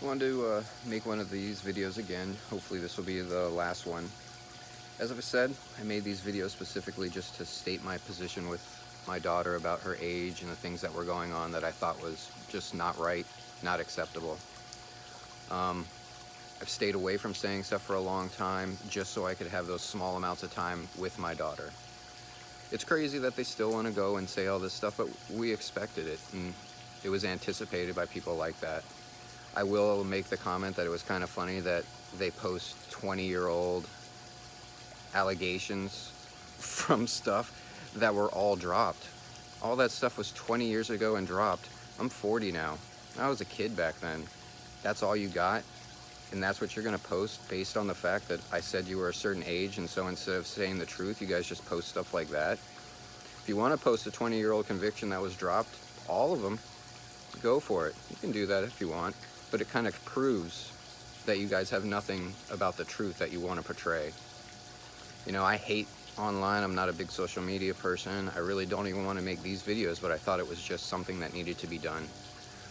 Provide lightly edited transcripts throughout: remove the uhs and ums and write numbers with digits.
I wanted to make one of these videos again. Hopefully this will be the last one. As I've said, I made these videos specifically just to state my position with my daughter about her age and the things that were going on that I thought was just not right, not acceptable. I've stayed away from saying stuff for a long time just so I could have those small amounts of time with my daughter. It's crazy that they still want to go and say all this stuff, but we expected it, and it was anticipated by people like that. I will make the comment that it was kind of funny that they post 20-year-old allegations from stuff that were all dropped. All that stuff was 20 years ago and dropped. I'm 40 now. I was a kid back then. That's all you got? And that's what you're gonna post based on the fact that I said you were a certain age, and so instead of saying the truth, you guys just post stuff like that? If you wanna post a 20-year-old conviction that was dropped, all of them, go for it. You can do that if you want, but it kind of proves that you guys have nothing about the truth that you wanna portray. You know, I hate online. I'm not a big social media person. I really don't even want to make these videos, but I thought it was just something that needed to be done.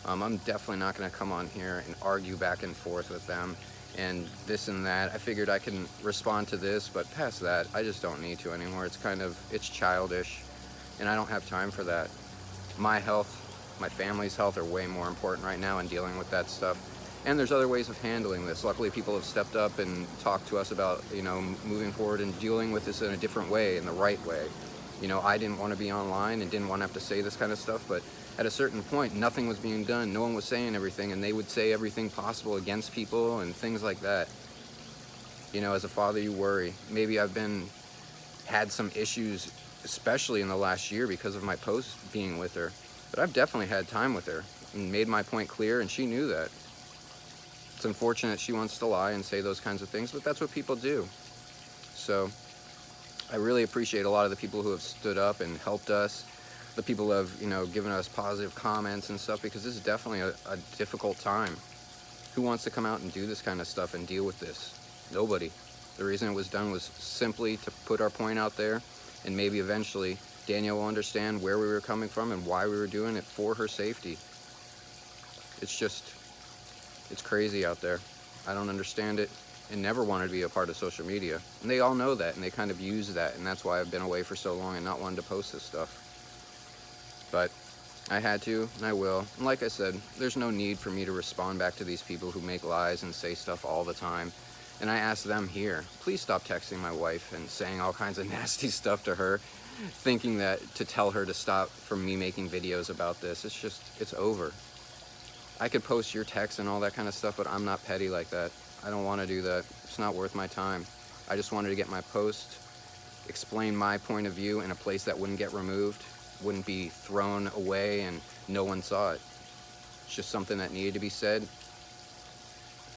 I'm definitely not going to come on here and argue back and forth with them and this and that. I figured I can respond to this, but past that, I just don't need to anymore. It's childish, and I don't have time for that. My health, my family's health are way more important right now in dealing with that stuff. And there's other ways of handling this. Luckily, people have stepped up and talked to us about, moving forward and dealing with this in a different way, in the right way. I didn't want to be online and didn't want to have to say this kind of stuff, but at a certain point, nothing was being done. No one was saying everything, and they would say everything possible against people and things like that. As a father, you worry. Maybe I've had some issues, especially in the last year because of my posts being with her, but I've definitely had time with her and made my point clear, and she knew that. It's unfortunate she wants to lie and say those kinds of things, but that's what people do. So I really appreciate a lot of the people who have stood up and helped us, the people who have, given us positive comments and stuff, because this is definitely a difficult time. Who wants to come out and do this kind of stuff and deal with this? Nobody. The reason it was done was simply to put our point out there, and maybe eventually Danielle will understand where we were coming from and why we were doing it for her safety. It's crazy out there. I don't understand it and never wanted to be a part of social media. And they all know that, and they kind of use that, and that's why I've been away for so long and not wanted to post this stuff. But I had to, and I will. And like I said, there's no need for me to respond back to these people who make lies and say stuff all the time. And I asked them here, please stop texting my wife and saying all kinds of nasty stuff to her, thinking that to tell her to stop from me making videos about this. It's over. I could post your text and all that kind of stuff, but I'm not petty like that. I don't want to do that. It's not worth my time. I just wanted to get my post, explain my point of view in a place that wouldn't get removed, wouldn't be thrown away and no one saw it. It's just something that needed to be said,